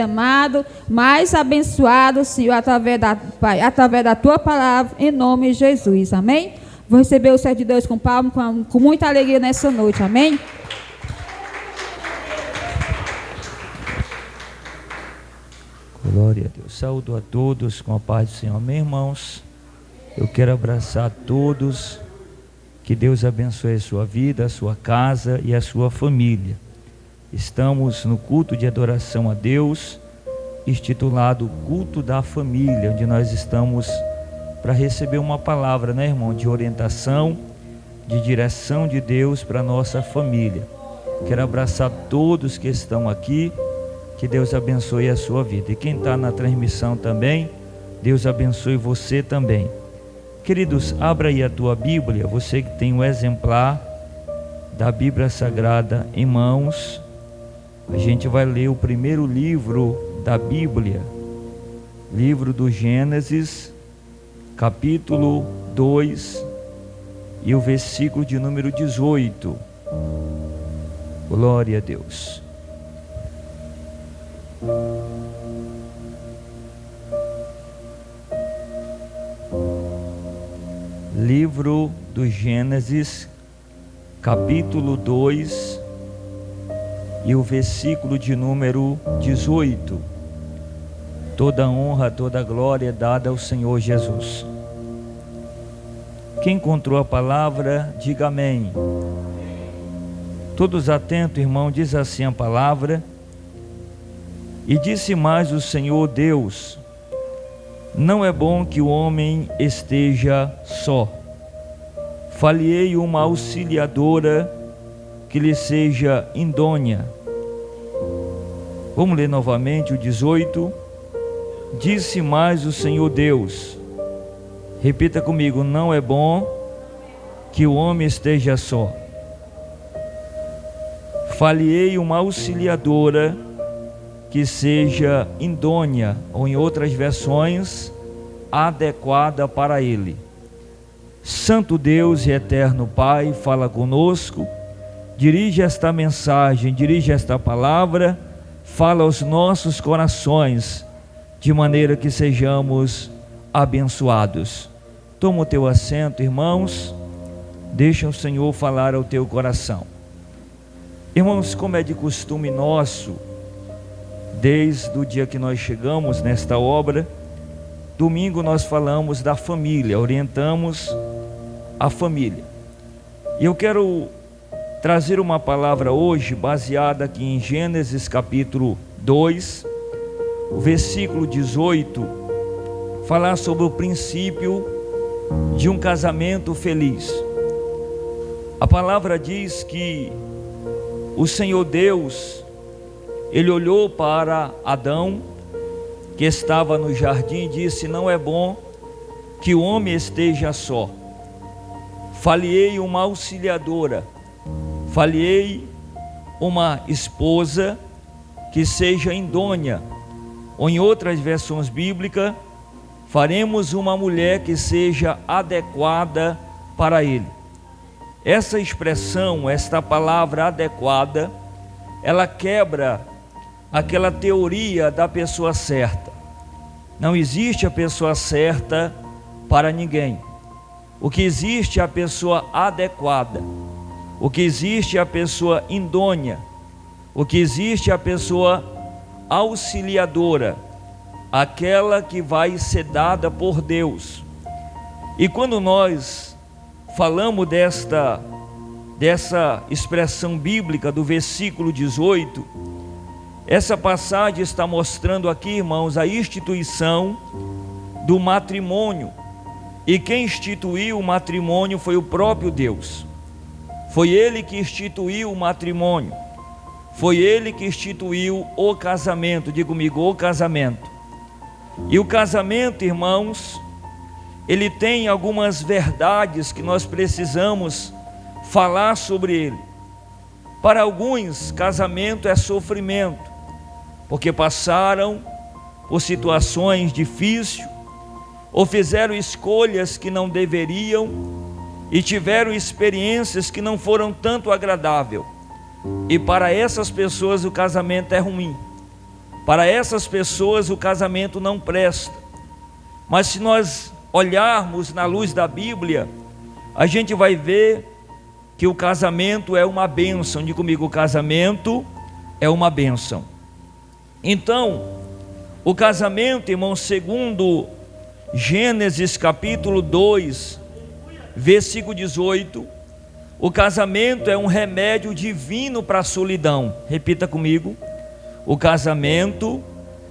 amado, mais abençoado, Senhor, através da tua palavra, em nome de Jesus, amém? Vou receber o servo de Deus com palmas, com muita alegria nessa noite, amém? Glória a Deus. Saúdo a todos com a paz do Senhor, amém, irmãos? Eu quero abraçar todos, que Deus abençoe a sua vida, a sua casa e a sua família. Estamos no culto de adoração a Deus, intitulado Culto da Família, onde nós estamos para receber uma palavra, né, irmão, de orientação, de direção de Deus para a nossa família. Quero abraçar todos que estão aqui, que Deus abençoe a sua vida. E quem está na transmissão também, Deus abençoe você também. Queridos, abra aí a tua Bíblia, você que tem um exemplar da Bíblia Sagrada em mãos. A gente vai ler o primeiro livro da Bíblia, livro do Gênesis, capítulo 2 e o versículo de número 18. Glória a Deus. Livro do Gênesis, capítulo 2 e o versículo de número 18. Toda honra, toda glória é dada ao Senhor Jesus. Quem encontrou a palavra, diga amém. Todos atentos, irmão, diz assim a palavra: e disse mais o Senhor Deus: não é bom que o homem esteja só. Far-lhe-ei uma auxiliadora que lhe seja idônea. Vamos ler novamente o 18. Disse mais o Senhor Deus, repita comigo: não é bom que o homem esteja só. Far-lhe-ei uma auxiliadora que seja idônea, ou em outras versões, adequada para ele. Santo Deus e eterno Pai, fala conosco, dirige esta mensagem, dirige esta palavra, fala aos nossos corações, de maneira que sejamos abençoados. Toma o teu assento, irmãos, deixa o Senhor falar ao teu coração. Irmãos, como é de costume nosso, desde o dia que nós chegamos nesta obra, domingo nós falamos da família, orientamos a família. E eu quero trazer uma palavra hoje, baseada aqui em Gênesis capítulo 2, o versículo 18, falar sobre o princípio de um casamento feliz. A palavra diz que o Senhor Deus, Ele olhou para Adão, que estava no jardim, e disse: não é bom que o homem esteja só. Far-lhe-ei uma auxiliadora, far-lhe-ei uma esposa que seja idônea, ou em outras versões bíblicas, faremos uma mulher que seja adequada para ele. Essa expressão, esta palavra adequada, ela quebra aquela teoria da pessoa certa. Não existe a pessoa certa para ninguém. O que existe é a pessoa adequada. O que existe é a pessoa idônea. O que existe é a pessoa auxiliadora, aquela que vai ser dada por Deus. E quando nós falamos dessa expressão bíblica do versículo 18, essa passagem está mostrando aqui, irmãos, a instituição do matrimônio. E quem instituiu o matrimônio foi o próprio Deus. Foi Ele que instituiu o matrimônio. Foi Ele que instituiu o casamento. Diga comigo, o casamento. E o casamento, irmãos, ele tem algumas verdades que nós precisamos falar sobre ele. Para alguns, casamento é sofrimento, porque passaram por situações difíceis, ou fizeram escolhas que não deveriam, e tiveram experiências que não foram tanto agradáveis. E para essas pessoas o casamento é ruim. Para essas pessoas o casamento não presta. Mas se nós olharmos na luz da Bíblia, a gente vai ver que o casamento é uma bênção. Diga comigo, o casamento é uma bênção. Então, o casamento, irmão, segundo Gênesis capítulo 2, versículo 18, o casamento é um remédio divino para a solidão. Repita comigo, o casamento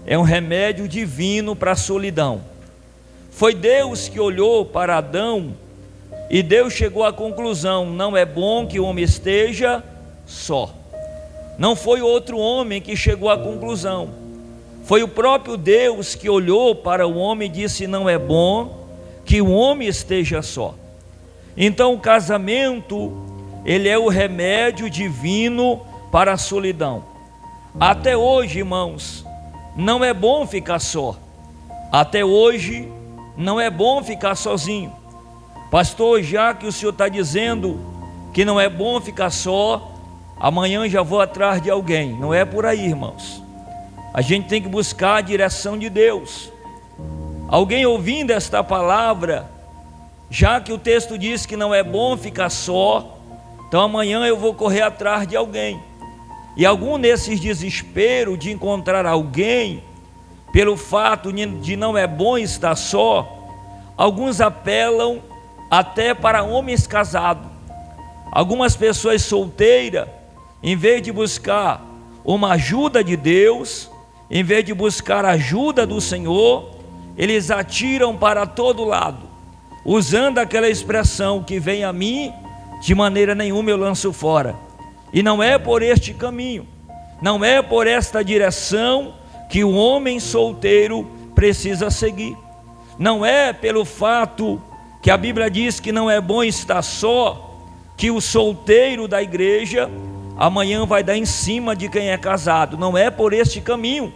é um remédio divino para a solidão. Foi Deus que olhou para Adão e Deus chegou à conclusão: não é bom que o homem esteja só. Não foi outro homem que chegou à conclusão, foi o próprio Deus que olhou para o homem e disse: não é bom que o homem esteja só. Então o casamento, ele é o remédio divino para a solidão. Até hoje, irmãos, não é bom ficar só. Até hoje não é bom ficar sozinho. Pastor, já que o senhor está dizendo que não é bom ficar só, amanhã já vou atrás de alguém. Não é por aí, irmãos. A gente tem que buscar a direção de Deus. Alguém ouvindo esta palavra, já que o texto diz que não é bom ficar só, então amanhã eu vou correr atrás de alguém. E algum desses desesperos de encontrar alguém, pelo fato de não é bom estar só, alguns apelam até para homens casados. Algumas pessoas solteiras, em vez de buscar uma ajuda de Deus, em vez de buscar a ajuda do Senhor, eles atiram para todo lado, usando aquela expressão: que vem a mim, de maneira nenhuma eu lanço fora. E não é por este caminho, não é por esta direção que o homem solteiro precisa seguir. Não é pelo fato que a Bíblia diz que não é bom estar só, que o solteiro da igreja amanhã vai dar em cima de quem é casado. Não é por este caminho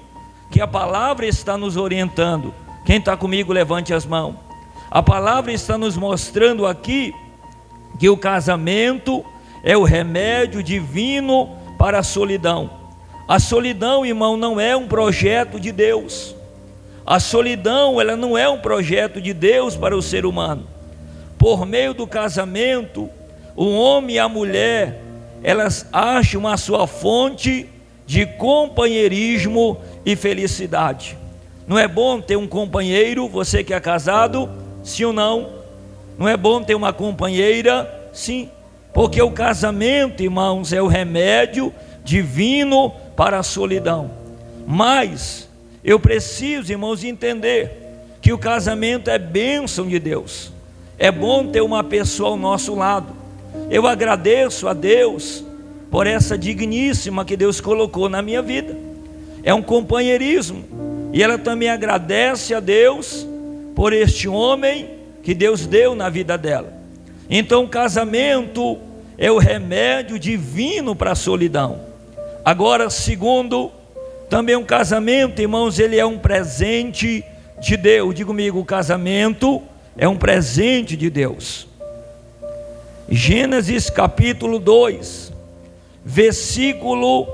que a palavra está nos orientando. Quem está comigo, levante as mãos. A palavra está nos mostrando aqui que o casamento é o remédio divino para a solidão. A solidão, irmão, não é um projeto de Deus. A solidão, ela não é um projeto de Deus para o ser humano. Por meio do casamento, o homem e a mulher, elas acham a sua fonte de companheirismo e felicidade. Não é bom ter um companheiro, você que é casado, sim ou não? Não é bom ter uma companheira? Sim. Porque o casamento, irmãos, é o remédio divino para a solidão. Mas eu preciso, irmãos, entender que o casamento é bênção de Deus. É bom ter uma pessoa ao nosso lado. Eu agradeço a Deus por essa digníssima que Deus colocou na minha vida. É um companheirismo. E ela também agradece a Deus por este homem que Deus deu na vida dela. Então o casamento é o remédio divino para a solidão. Agora, segundo, também um casamento, irmãos, ele é um presente de Deus. Diga comigo, o casamento é um presente de Deus. Gênesis capítulo 2, versículo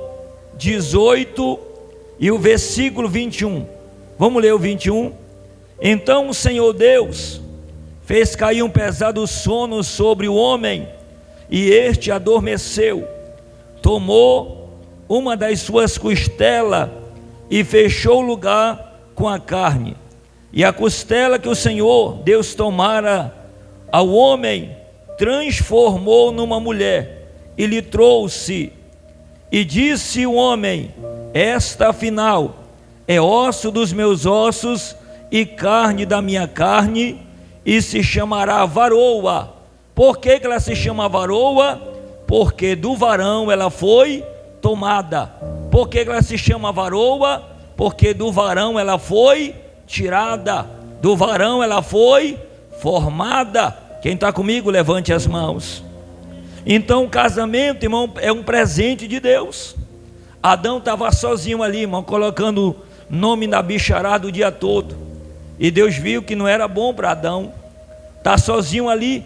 18 e o versículo 21. Vamos ler o 21. Então o Senhor Deus fez cair um pesado sono sobre o homem, e este adormeceu. Tomou uma das suas costelas e fechou o lugar com a carne. E a costela que o Senhor Deus tomara ao homem, transformou numa mulher e lhe trouxe. E disse o homem: esta afinal é osso dos meus ossos e carne da minha carne, e se chamará varoa. Por que ela se chama varoa? Porque do varão ela foi tomada. Por que ela se chama varoa? Porque do varão ela foi tirada, do varão ela foi formada. Quem está comigo, levante as mãos. Então o casamento, irmão, é um presente de Deus. Adão estava sozinho ali, irmão, colocando nome na bicharada o dia todo, e Deus viu que não era bom para Adão estar sozinho ali.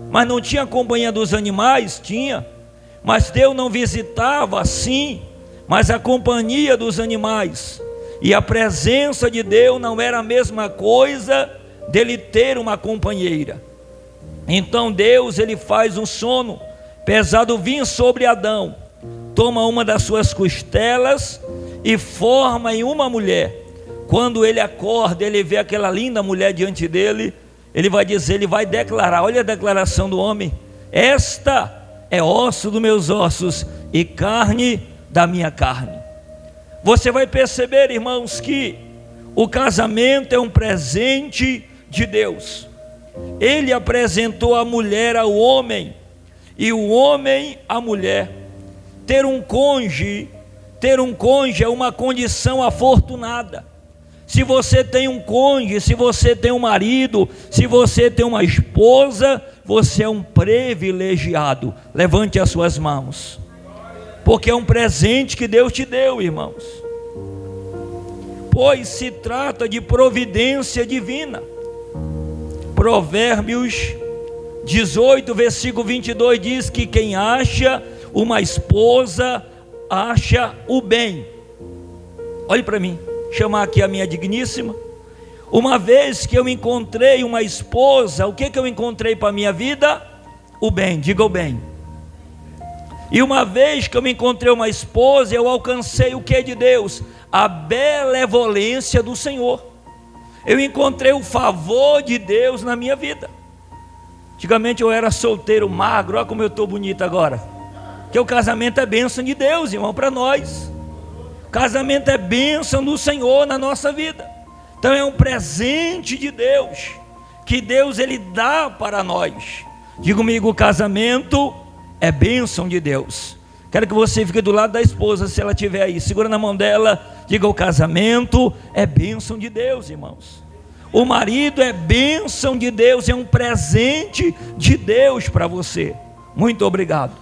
Mas não tinha companhia dos animais? Tinha. Mas Deus não visitava assim, mas a companhia dos animais. E a presença de Deus não era a mesma coisa dele ter uma companheira. Então Deus, ele faz um sono pesado vir sobre Adão, toma uma das suas costelas e forma em uma mulher. Quando ele acorda, ele vê aquela linda mulher diante dele, ele vai dizer, ele vai declarar, olha a declaração do homem: esta é osso dos meus ossos e carne da minha carne. Você vai perceber, irmãos, que o casamento é um presente de Deus. Ele apresentou a mulher ao homem e o homem à mulher. Ter um cônjuge é uma condição afortunada. Se você tem um cônjuge, se você tem um marido, se você tem uma esposa, você é um privilegiado. Levante as suas mãos, porque é um presente que Deus te deu, irmãos. Pois se trata de providência divina. Provérbios 18, versículo 22 diz que quem acha uma esposa, acha o bem. Olhe para mim, chamar aqui a minha digníssima. Uma vez que eu encontrei uma esposa, o que eu encontrei para a minha vida? O bem, diga o bem. E uma vez que eu me encontrei uma esposa, eu alcancei o que de Deus? A benevolência do Senhor. Eu encontrei o favor de Deus na minha vida. Antigamente eu era solteiro, magro, olha como eu estou bonito agora. Que o casamento é bênção de Deus, irmão, para nós. O casamento é bênção do Senhor na nossa vida. Então é um presente de Deus, que Deus ele dá para nós. Diga comigo, o casamento é bênção de Deus. Quero que você fique do lado da esposa, se ela estiver aí, segura na mão dela, diga: o casamento é bênção de Deus, irmãos. O marido é bênção de Deus, é um presente de Deus para você. Muito obrigado.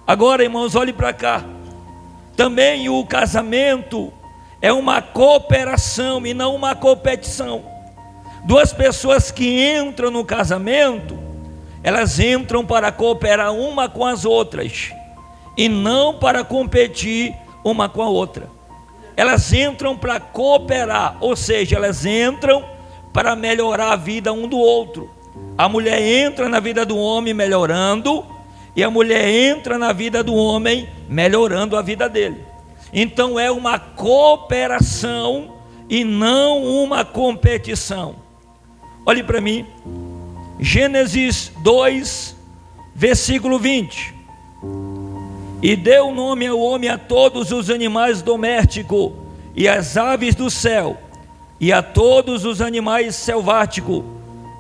Agora, irmãos, olhe para cá. Também o casamento é uma cooperação e não uma competição. Duas pessoas que entram no casamento, elas entram para cooperar uma com as outras e não para competir uma com a outra. Elas entram para cooperar, ou seja, elas entram para melhorar a vida um do outro. A mulher entra na vida do homem melhorando, e a mulher entra na vida do homem melhorando a vida dele. Então é uma cooperação e não uma competição. Olhe para mim, Gênesis 2, versículo 20. E deu nome ao homem a todos os animais domésticos e às aves do céu, e a todos os animais selváticos.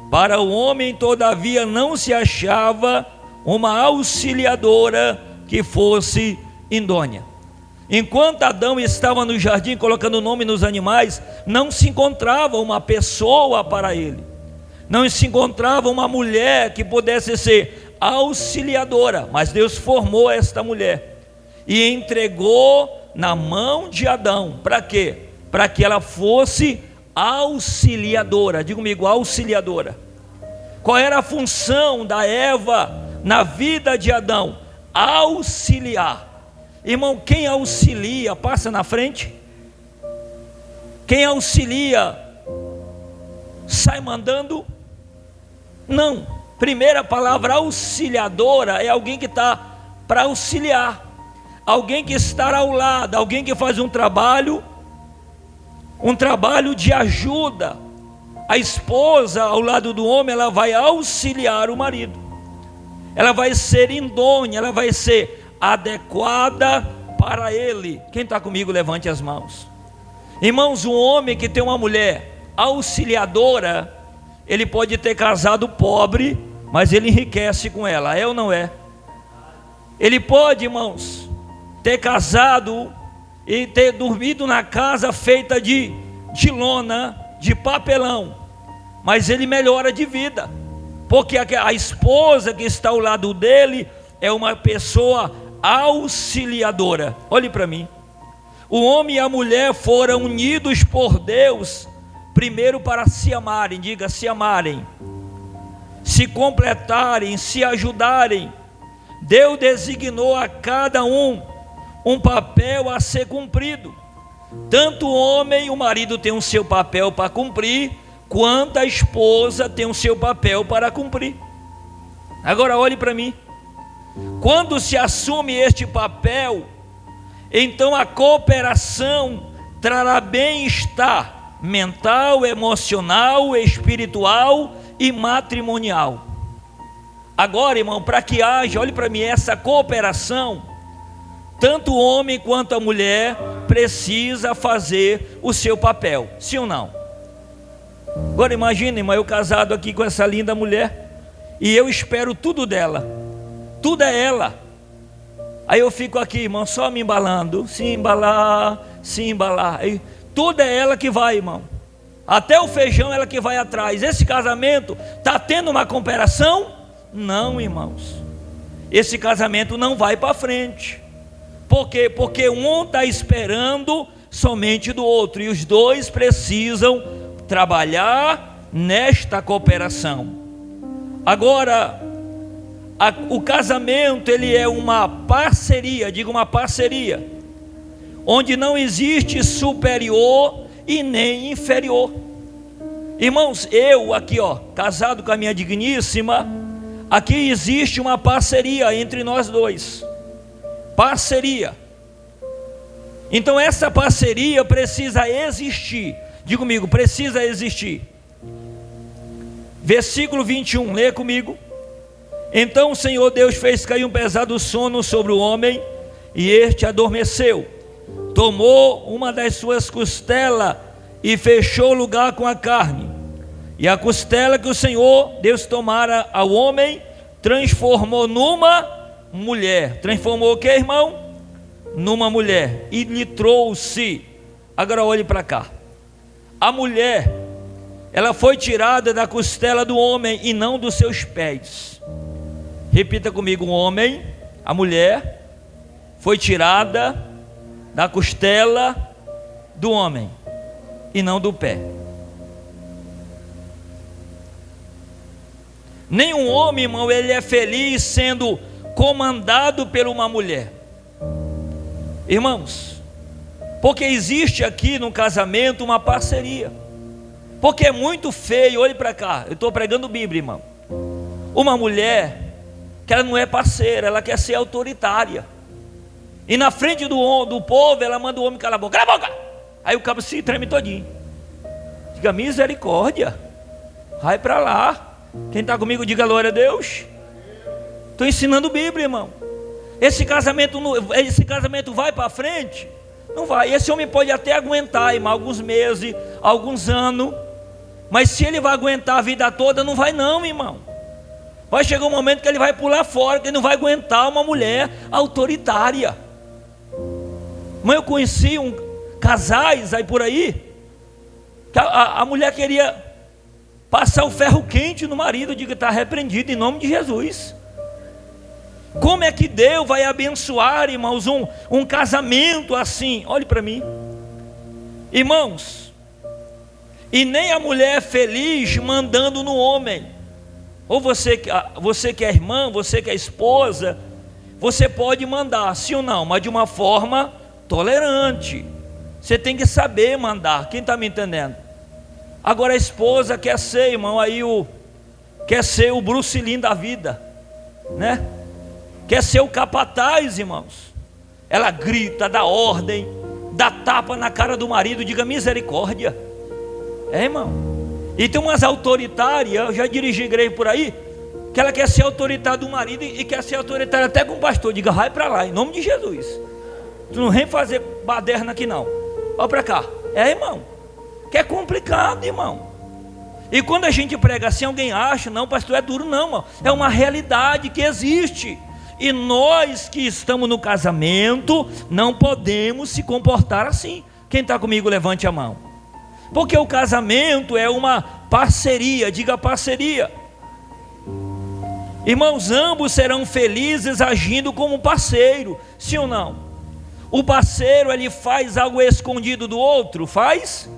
Para o homem, todavia, não se achava uma auxiliadora que fosse idônea. Enquanto Adão estava no jardim colocando nome nos animais, não se encontrava uma pessoa para ele, não se encontrava uma mulher que pudesse ser auxiliadora, mas Deus formou esta mulher e entregou na mão de Adão. Para quê? Para que ela fosse auxiliadora. Diga comigo, auxiliadora. Qual era a função da Eva na vida de Adão? Auxiliar. Irmão, quem auxilia passa na frente. Quem auxilia sai mandando? Não. Primeira palavra, auxiliadora, é alguém que está para auxiliar, alguém que está ao lado, alguém que faz um trabalho de ajuda. A esposa ao lado do homem, ela vai auxiliar o marido, ela vai ser idônea, ela vai ser adequada para ele. Quem está comigo, levante as mãos. Irmãos, um homem que tem uma mulher auxiliadora, ele pode ter casado pobre, mas ele enriquece com ela, é ou não é? Ele pode, irmãos, ter casado e ter dormido na casa feita de lona, de papelão, mas ele melhora de vida, porque a esposa que está ao lado dele é uma pessoa auxiliadora. Olhe para mim, o homem e a mulher foram unidos por Deus, primeiro para se amarem, diga, se amarem, se completarem, se ajudarem. Deus designou a cada um papel a ser cumprido. tanto o homem, o marido tem o seu papel para cumprir, quanto a esposa tem o seu papel para cumprir. Agora olhe para mim. Quando se assume este papel, então a cooperação trará bem-estar mental, emocional, espiritual e matrimonial. Agora, irmão, para que haja, olhe para mim, essa cooperação, tanto o homem quanto a mulher precisa fazer o seu papel, sim ou não? Agora imagine, irmão, eu casado aqui com essa linda mulher, e eu espero tudo dela, tudo é ela. Aí eu fico aqui, irmão, só me embalando, se embalar, aí, tudo é ela que vai, irmão, até o feijão ela que vai atrás. Esse casamento está tendo uma cooperação? Não, irmãos, esse casamento não vai para frente. Por quê? Porque um está esperando somente do outro, e os dois precisam trabalhar nesta cooperação. Agora, o casamento, ele é uma parceria, diga uma parceria, onde não existe superior e nem inferior. Irmãos, eu aqui, casado com a minha digníssima, aqui existe uma parceria entre nós dois, parceria. Então essa parceria precisa existir. Diga comigo, precisa existir. Versículo 21, leia comigo. Então o Senhor Deus fez cair um pesado sono sobre o homem, e este adormeceu. Tomou uma das suas costelas e fechou o lugar com a carne. E a costela que o Senhor Deus tomara ao homem, transformou numa mulher. Transformou o que, irmão? Numa mulher. E lhe trouxe. Agora olhe para cá. A mulher, ela foi tirada da costela do homem e não dos seus pés. Repita comigo: o homem, a mulher, foi tirada da costela do homem e não do pé. Nenhum homem, irmão, ele é feliz sendo comandado por uma mulher. Irmãos, porque existe aqui no casamento uma parceria. Porque é muito feio, olhe para cá, eu estou pregando Bíblia, irmão. Uma mulher que ela não é parceira, ela quer ser autoritária. E na frente do povo, ela manda o homem calar a boca. Cala a boca! Aí o cabo se treme todinho. Diga misericórdia. Vai para lá. Quem está comigo, diga glória a Deus. Estou ensinando Bíblia, irmão. Esse casamento vai para frente? Não vai. Esse homem pode até aguentar, irmão, alguns meses, alguns anos. Mas se ele vai aguentar a vida toda, não vai não, irmão. Vai chegar um momento que ele vai pular fora, que ele não vai aguentar uma mulher autoritária. Mas eu conheci casais aí por aí, que a mulher queria passar o ferro quente no marido. Diga, está repreendido em nome de Jesus. Como é que Deus vai abençoar, irmãos, um casamento assim? Olhe para mim, irmãos. E nem a mulher é feliz mandando no homem. Ou você que é irmã, você que é esposa, você pode mandar, sim ou não, mas de uma forma tolerante. Você tem que saber mandar. Quem está me entendendo? Agora a esposa quer ser, irmão, quer ser o Bruce Lee da vida, né? Quer ser o capataz, irmãos. Ela grita, dá ordem, dá tapa na cara do marido. Diga misericórdia. Irmão. E tem umas autoritárias, eu já dirigi igreja por aí, que ela quer ser autoritária do marido e quer ser autoritária até com o pastor. Diga, vai para lá, em nome de Jesus. Tu não vem fazer baderna aqui não. Olha para cá. Irmão, que é complicado, irmão. E quando a gente prega assim, alguém acha, não, pastor, é duro. Não, irmão. É uma realidade que existe. E nós que estamos no casamento, não podemos se comportar assim. Quem está comigo, levante a mão. Porque o casamento é uma parceria. Diga parceria. Irmãos, ambos serão felizes agindo como parceiro. Sim ou não? O parceiro, ele faz algo escondido do outro? Faz?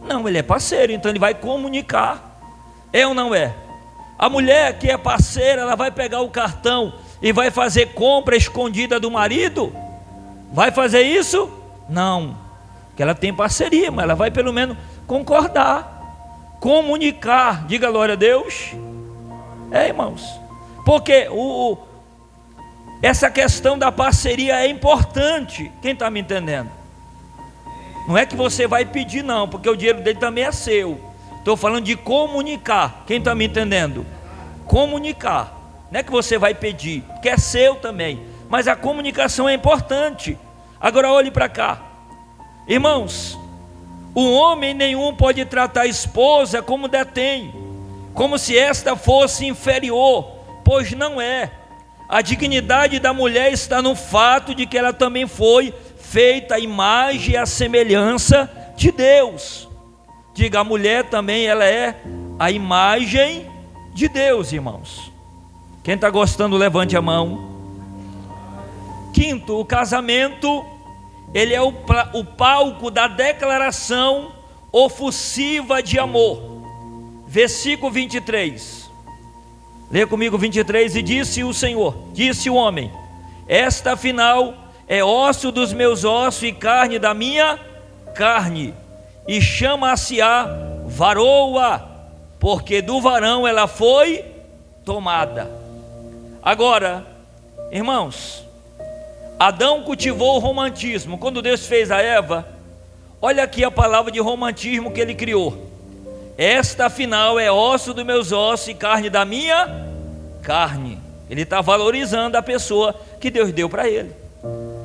Não, ele é parceiro, então ele vai comunicar. É ou não é? A mulher que é parceira, ela vai pegar o cartão e vai fazer compra escondida do marido? Vai fazer isso? Não. que ela tem parceria, mas ela vai pelo menos concordar, comunicar. Diga glória a Deus. Irmãos, porque essa questão da parceria é importante. Quem está me entendendo? Não é que você vai pedir não, porque o dinheiro dele também é seu. Estou falando de comunicar. Quem está me entendendo? Comunicar. Não é que você vai pedir, que é seu também, mas a comunicação é importante. Agora olhe para cá, irmãos. O homem nenhum pode tratar a esposa como detém, como se esta fosse inferior, pois não é. A dignidade da mulher está no fato de que ela também foi feita à imagem e à semelhança de Deus. Diga, a mulher também, ela é a imagem de Deus, irmãos. Quem está gostando, levante a mão. Quinto, o casamento, ele é o palco da declaração ofusiva de amor. Versículo 23. Leia comigo 23. E disse o Senhor, disse o homem: esta afinal é osso dos meus ossos e carne da minha carne, e chama-se-á varoa, porque do varão ela foi tomada. Agora, irmãos, Adão cultivou o romantismo. Quando Deus fez a Eva, olha aqui a palavra de romantismo que ele criou. Esta afinal é osso dos meus ossos e carne da minha carne. Ele está valorizando a pessoa que Deus deu para ele.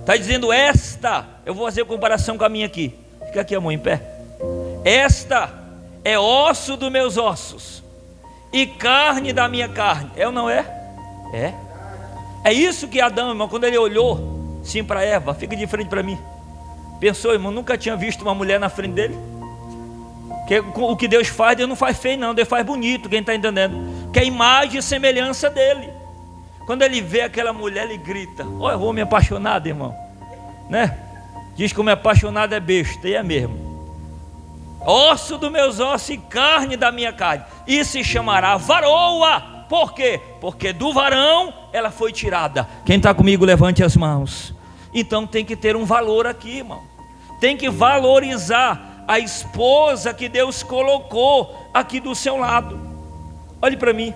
Está dizendo esta, eu vou fazer comparação com a minha aqui. Fica aqui a mão em pé. Esta é osso dos meus ossos e carne da minha carne. É ou não é? É. É isso que Adão, irmão, quando ele olhou sim para Eva, fica de frente para mim. Pensou, irmão, nunca tinha visto uma mulher na frente dele. Que o que Deus faz, Deus não faz feio não, Deus faz bonito. Quem está entendendo? Que é a imagem e semelhança dele. Quando ele vê aquela mulher, ele grita: olha, homem apaixonado, irmão, né? Diz que homem apaixonado é besta, e é mesmo. Osso dos meus ossos e carne da minha carne, e se chamará varoa. Por quê? Porque do varão ela foi tirada. Quem está comigo, levante as mãos. Então tem que ter um valor aqui, irmão. Tem que valorizar a esposa que Deus colocou aqui do seu lado. Olhe para mim.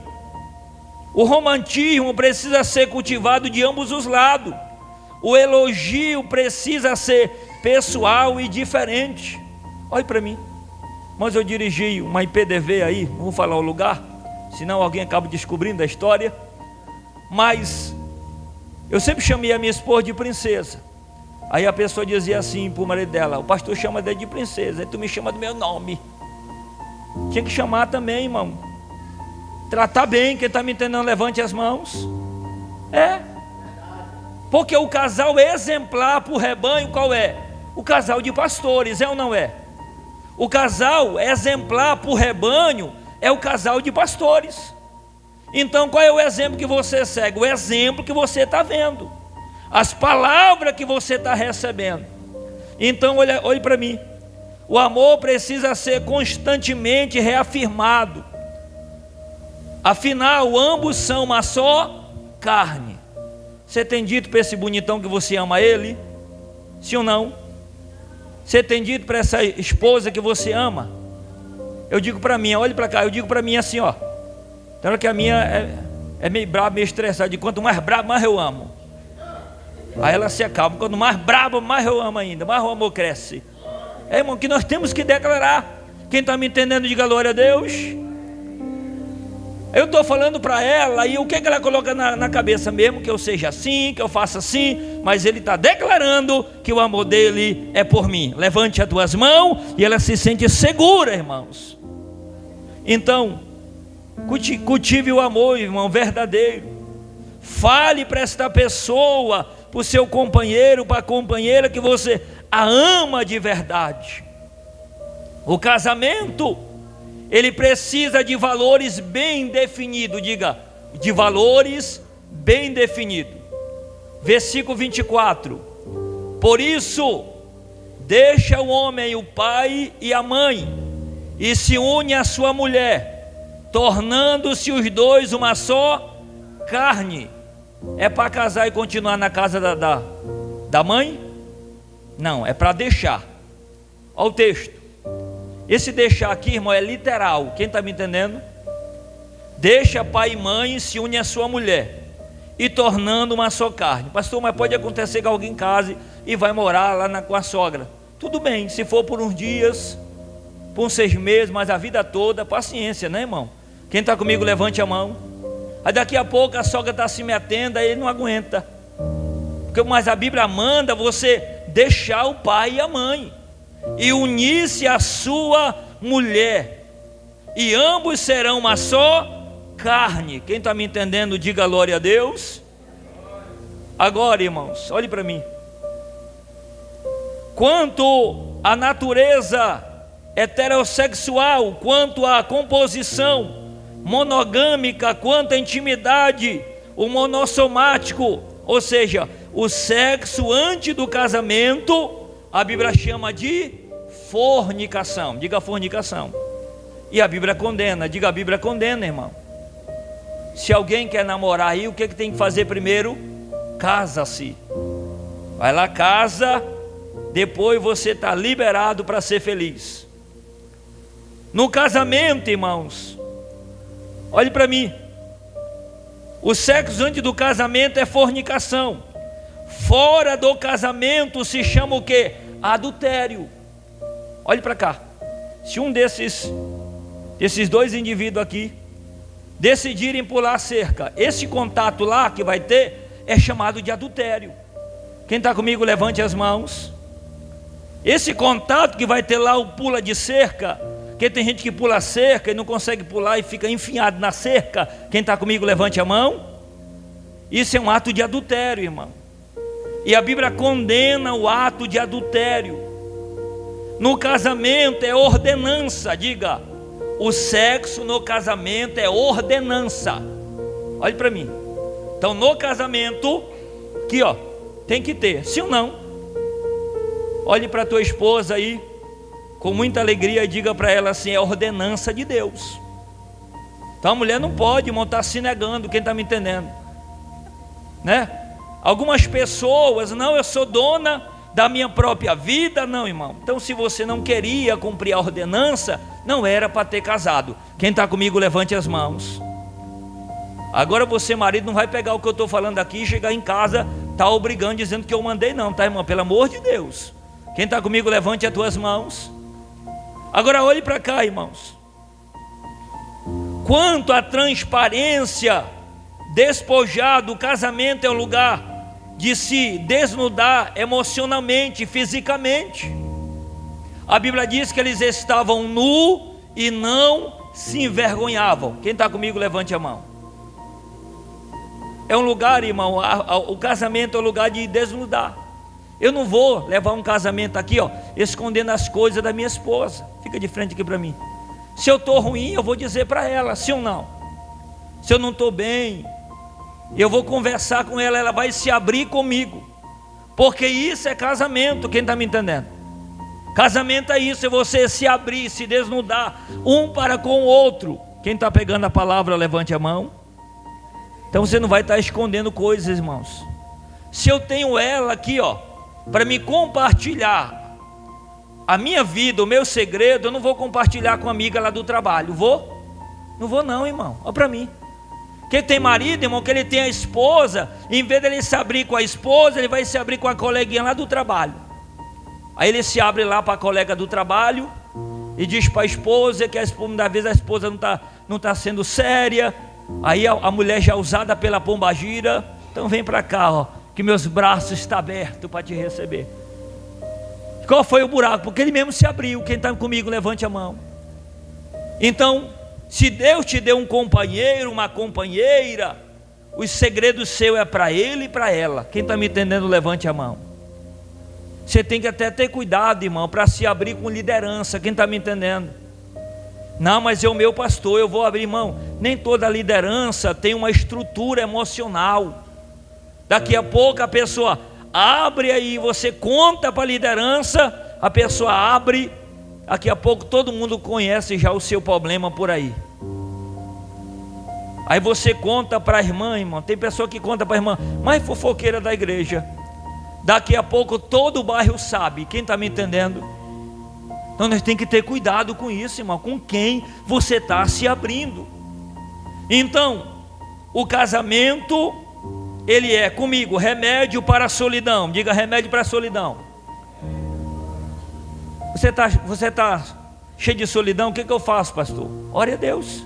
O romantismo precisa ser cultivado de ambos os lados. O elogio precisa ser pessoal e diferente. Olhe para mim. Mas eu dirigi uma IPDV aí, não vou falar o lugar, senão alguém acaba descobrindo a história. Mas eu sempre chamei a minha esposa de princesa. Aí a pessoa dizia assim para o marido dela: o pastor chama dele de princesa, aí tu me chama do meu nome. Tinha que chamar também, irmão. Tratar bem. Quem está me entendendo, levante as mãos. Porque o casal exemplar para o rebanho, qual é? O casal de pastores, é ou não é? O casal exemplar para o rebanho é o casal de pastores. Então qual é o exemplo que você segue? O exemplo que você está vendo, as palavras que você está recebendo. Então olhe para mim. O amor precisa ser constantemente reafirmado. Afinal, ambos são uma só carne. Você tem dito para esse bonitão que você ama ele? Sim ou não? Você tem dito para essa esposa que você ama? Eu digo para mim, olhe para cá, eu digo para mim assim, ó. Tem hora que a minha é meio brava, meio estressada. De quanto mais brava, mais eu amo. Aí ela se acalma. Quanto mais brava, mais eu amo ainda, mais o amor cresce. Irmão, que nós temos que declarar. Quem está me entendendo, diga glória a Deus. Eu estou falando para ela, e o que ela coloca na cabeça mesmo? Que eu seja assim, que eu faça assim. Mas ele está declarando que o amor dele é por mim. Levante as tuas mãos, e ela se sente segura, irmãos. Então, cultive o amor, irmão, verdadeiro. Fale para esta pessoa, para o seu companheiro, para a companheira, que você a ama de verdade. O casamento, ele precisa de valores bem definidos. Diga, de valores bem definidos. Versículo 24. Por isso, deixa o homem o pai e a mãe, e se une à sua mulher, tornando-se os dois uma só carne. É para casar e continuar na casa da mãe? Não, é para deixar. Olha o texto. Esse deixar aqui, irmão, é literal. Quem está me entendendo? Deixa pai e mãe e se une à sua mulher, e tornando uma só carne. Pastor, mas pode acontecer que alguém case e vai morar lá com a sogra. Tudo bem, se for por uns dias, por uns 6 meses, mas a vida toda, paciência, né, irmão? Quem está comigo, levante a mão. Aí daqui a pouco a sogra está se metendo, aí ele não aguenta. Mas a Bíblia manda você deixar o pai e a mãe e unir-se à sua mulher, e ambos serão uma só carne. Quem está me entendendo, diga glória a Deus. Agora, irmãos, olhe para mim. Quanto à natureza heterossexual, quanto à composição monogâmica, quanto à intimidade, o monossomático, ou seja, o sexo antes do casamento, a Bíblia chama de fornicação. Diga fornicação. E a Bíblia condena. Diga, a Bíblia condena, irmão. Se alguém quer namorar aí, o que tem que fazer primeiro? Casa-se. Vai lá, casa, depois você está liberado para ser feliz. No casamento, irmãos, olhe para mim. O sexo antes do casamento é fornicação. Fora do casamento se chama o quê? Adultério. Olhe para cá. Se um desses 2 indivíduos aqui decidirem pular a cerca, esse contato lá que vai ter é chamado de adultério. Quem está comigo, levante as mãos. Esse contato que vai ter lá, o pula de cerca, porque tem gente que pula a cerca e não consegue pular e fica enfiado na cerca. Quem está comigo, levante a mão. Isso é um ato de adultério, irmão. E a Bíblia condena o ato de adultério. No casamento é ordenança. Diga, o sexo no casamento é ordenança. Olhe para mim. Então no casamento, aqui ó, tem que ter, sim ou não? Olhe para tua esposa aí, com muita alegria, e diga para ela assim: é ordenança de Deus. Então a mulher não pode, irmão, estar se negando. Quem está me entendendo? Né? Algumas pessoas, não, eu sou dona da minha própria vida. Não, irmão. Então se você não queria cumprir a ordenança, não era para ter casado. Quem está comigo, levante as mãos. Agora você, marido, não vai pegar o que eu estou falando aqui e chegar em casa, tá obrigando, dizendo que eu mandei, não, tá, irmão? Pelo amor de Deus. Quem está comigo, levante as tuas mãos. Agora olhe para cá, irmãos. Quanto à transparência, despojado, o casamento é um lugar de se desnudar emocionalmente, fisicamente. A Bíblia diz que eles estavam nus e não se envergonhavam. Quem está comigo, levante a mão. É um lugar, irmão, o casamento é um lugar de desnudar. Eu não vou levar um casamento aqui, ó, escondendo as coisas da minha esposa. Fica de frente aqui para mim. Se eu estou ruim, eu vou dizer para ela, sim ou não? Se eu não estou bem, eu vou conversar com ela, ela vai se abrir comigo. Porque isso é casamento, quem está me entendendo? Casamento é isso, é você se abrir, se desnudar, um para com o outro. Quem está pegando a palavra, levante a mão. Então você não vai estar escondendo coisas, irmãos. Se eu tenho ela aqui, ó, para me compartilhar a minha vida, o meu segredo, eu não vou compartilhar com a amiga lá do trabalho. Vou? Não vou não, irmão. Olha para mim. Quem tem marido, irmão, que ele tem a esposa, em vez dele se abrir com a esposa, ele vai se abrir com a coleguinha lá do trabalho. Aí ele se abre lá para a colega do trabalho e diz para a esposa que muitas vezes a esposa não está sendo séria. Aí a mulher já usada pela pombagira, então vem para cá, ó, que meus braços estão abertos para te receber. Qual foi o buraco? Porque ele mesmo se abriu. Quem está comigo, levante a mão. Então, se Deus te deu um companheiro, uma companheira, os segredos seus é para ele e para ela. Quem está me entendendo, levante a mão. Você tem que até ter cuidado, irmão, para se abrir com liderança. Quem está me entendendo? Não, mas é o meu pastor, eu vou abrir mão. Nem toda liderança tem uma estrutura emocional. Daqui a pouco a pessoa abre aí, você conta para a liderança, a pessoa abre, daqui a pouco todo mundo conhece já o seu problema por aí. Aí você conta para a irmã, irmão. Tem pessoa que conta para a irmã, mais fofoqueira da igreja. Daqui a pouco todo o bairro sabe. Quem está me entendendo? Então nós temos que ter cuidado com isso, irmão, com quem você está se abrindo. Então, o casamento, ele é comigo, remédio para a solidão. Diga, remédio para a solidão. Você tá cheio de solidão, o que eu faço, pastor? Ore a Deus,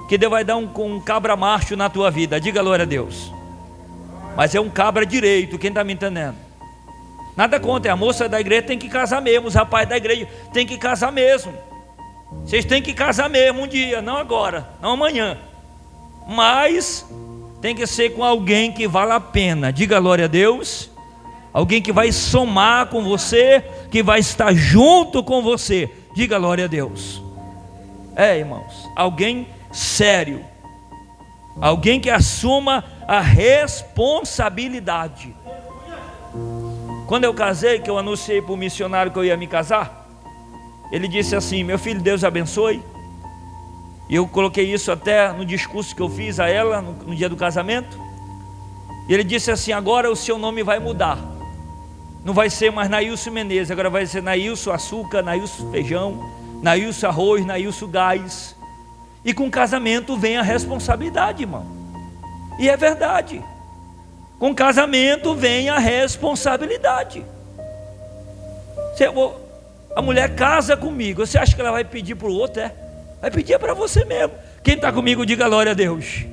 que Deus vai dar um cabra macho na tua vida. Diga glória a Deus. Mas é um cabra direito, quem está me entendendo? Nada contra, a moça da igreja tem que casar mesmo, os rapazes da igreja tem que casar mesmo. Vocês têm que casar mesmo um dia, não agora, não amanhã. Mas tem que ser com alguém que vale a pena. Diga glória a Deus. Alguém que vai somar com você, que vai estar junto com você. Diga glória a Deus. Irmãos, alguém sério, alguém que assuma a responsabilidade. Quando eu casei, que eu anunciei para o missionário que eu ia me casar, ele disse assim: meu filho, Deus abençoe. E eu coloquei isso até no discurso que eu fiz a ela no dia do casamento. E ele disse assim: agora o seu nome vai mudar. Não vai ser mais Nailson Menezes, agora vai ser Nailson Açúcar, Nailson Feijão, Nailson Arroz, Nailson Gás. E com casamento vem a responsabilidade, irmão. E é verdade. Com casamento vem a responsabilidade. A mulher casa comigo, você acha que ela vai pedir para o outro? Vai pedir para você mesmo. Quem está comigo, diga glória a Deus.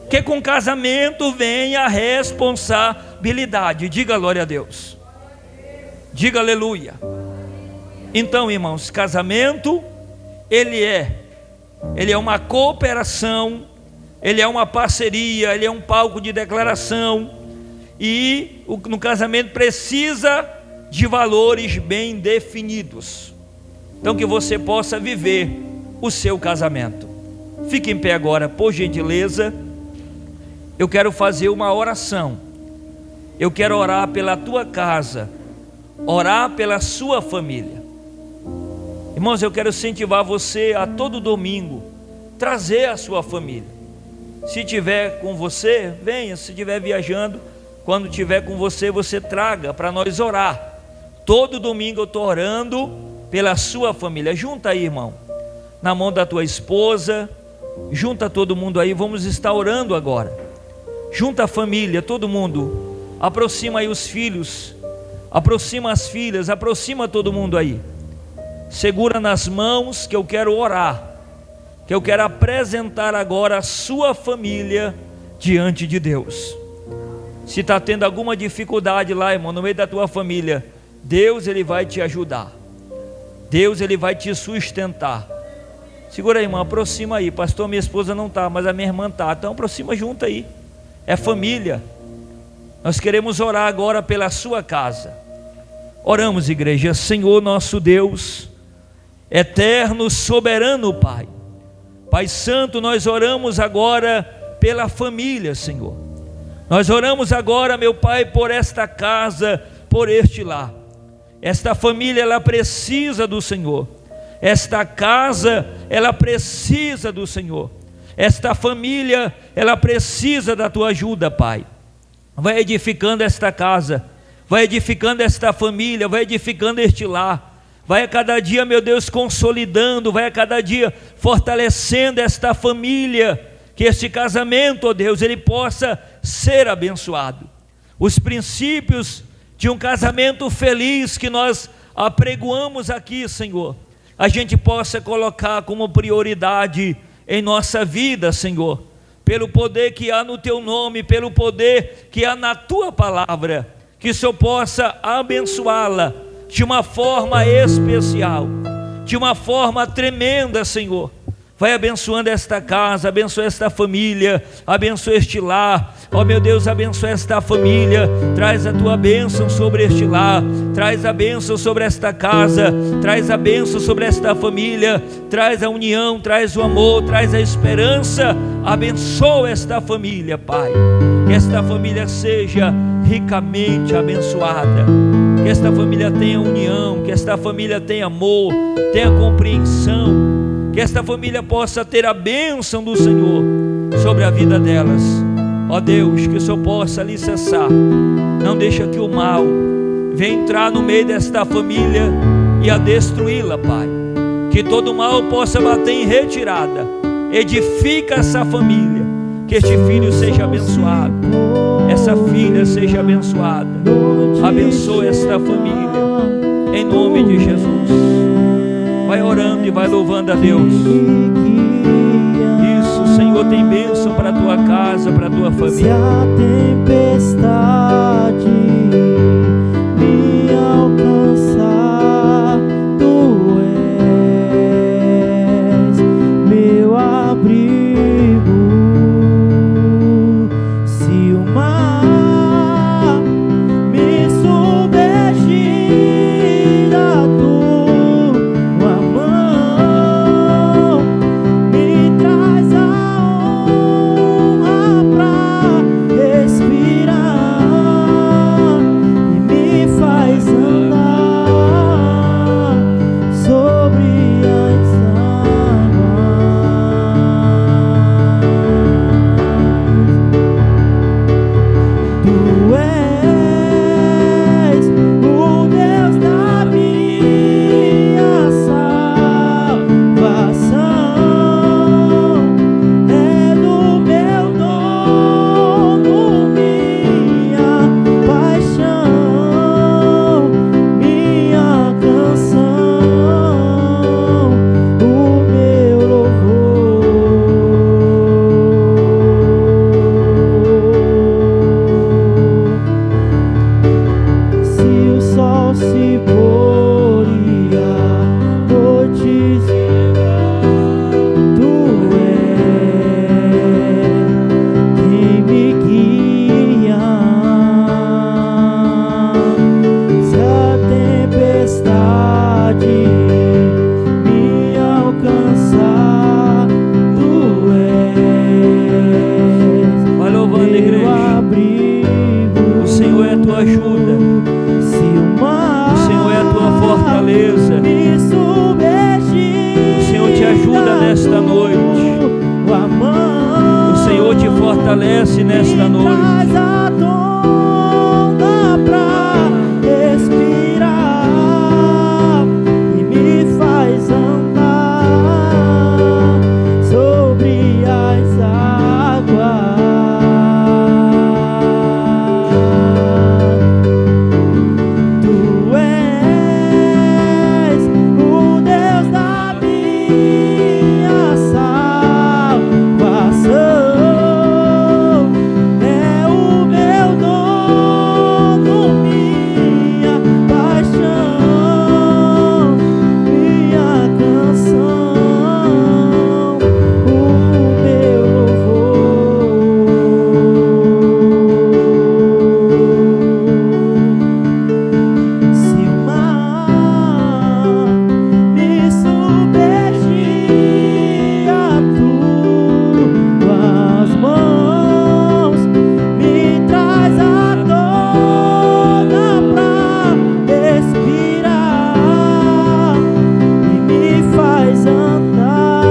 Que com casamento vem a responsabilidade. Diga glória a Deus. Diga aleluia. Então, irmãos, casamento, ele é uma cooperação, ele é uma parceria, ele é um palco de declaração. E no casamento precisa de valores bem definidos. Então que você possa viver o seu casamento. Fique em pé agora, por gentileza. Eu quero fazer uma oração. Eu quero orar pela tua casa, orar pela sua família. Irmãos, eu quero incentivar você a todo domingo trazer a sua família. Se tiver com você, venha. Se estiver viajando, quando tiver com você, você traga para nós orar. Todo domingo eu estou orando pela sua família. Junta aí, irmão, na mão da tua esposa. Junta todo mundo aí, vamos estar orando agora. Junta a família, todo mundo. Aproxima aí os filhos, aproxima as filhas, aproxima todo mundo aí. Segura nas mãos que eu quero orar, que eu quero apresentar agora a sua família diante de Deus. Se está tendo alguma dificuldade lá, irmão, no meio da tua família, Deus, ele vai te ajudar. Deus, ele vai te sustentar. Segura aí, irmão, aproxima aí. Pastor, minha esposa não está, mas a minha irmã está. Então aproxima junto aí. É família. Nós queremos orar agora pela sua casa. Oramos, igreja. Senhor nosso Deus, eterno, soberano Pai, Pai Santo, nós oramos agora pela família, Senhor. Nós oramos agora, meu Pai, por esta casa, por este lar. Esta família, ela precisa do Senhor. Esta casa, ela precisa do Senhor. Esta família, ela precisa da tua ajuda, Pai. Vai edificando esta casa, vai edificando esta família, vai edificando este lar. Vai a cada dia, meu Deus, consolidando, vai a cada dia fortalecendo esta família, que este casamento, ó Deus, ele possa ser abençoado. Os princípios de um casamento feliz que nós apregoamos aqui, Senhor, a gente possa colocar como prioridade em nossa vida, Senhor, pelo poder que há no teu nome, pelo poder que há na tua palavra, que o Senhor possa abençoá-la de uma forma especial, de uma forma tremenda, Senhor. Vai abençoando esta casa, abençoa esta família, abençoa este lar. Ó meu Deus, abençoa esta família, traz a tua bênção sobre este lar, traz a bênção sobre esta casa, traz a bênção sobre esta família, traz a união, traz o amor, traz a esperança. Abençoa esta família, Pai, que esta família seja ricamente abençoada, que esta família tenha união, que esta família tenha amor, tenha compreensão, que esta família possa ter a bênção do Senhor sobre a vida delas. Ó Deus, que o Senhor possa alicerçar, não deixa que o mal venha entrar no meio desta família e a destruí-la, Pai. Que todo mal possa bater em retirada. Edifica essa família, que este filho seja abençoado, essa filha seja abençoada. Abençoa esta família, em nome de Jesus. Vai orando e vai louvando a Deus. Isso, Senhor, tem bênção para a tua casa, para a tua família. Se a tempestade me alcançar, tu és meu abrigo. Se o mar me submergir, a tua mão me traz a honra pra respirar e me faz andar sobre as águas. Tu és o Deus da minha salvação, é do meu dono, minha paixão, minha canção, o meu louvor. Se o sol se pôr e a noite chegar, tu és quem me guia. Se a tempestade me alcançar, tu és Vai louvando, meu igreja. abrigo. O Senhor é a tua ajuda, Se o mar o Senhor é a tua fortaleza. me submergir, O Senhor te ajuda nesta noite. tua mão O Senhor te fortalece nesta me noite. traz a tona pra respirar e me faz andar sobre as águas. Tu és o Deus da minha salvação, é o meu dono, minha paixão, minha canção, o meu louvor. Se o mar me submergir, a tuas mãos me traz a tona pra respirar e me faz andar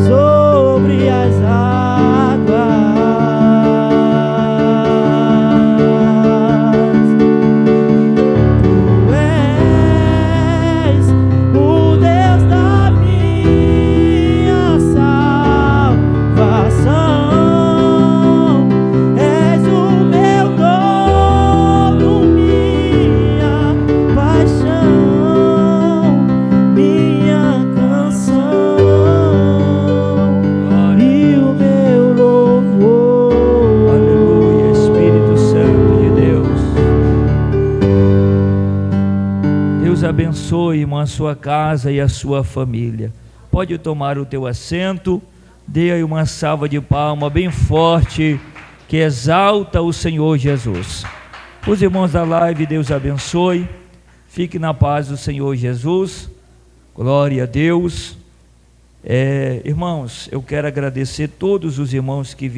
sobre as águas. Tu és o Deus da minha salvação, és o meu dono, minha paixão, minha canção e o meu louvor. Aleluia, Espírito Santo de Deus. Deus abençoe, irmão, a sua casa e a sua família. Pode tomar o teu assento. Dê aí uma salva de palma bem forte, que exalta o Senhor Jesus. Os irmãos da live, Deus abençoe. Fique na paz do Senhor Jesus. Glória a Deus. Irmãos, eu quero agradecer todos os irmãos que vieram.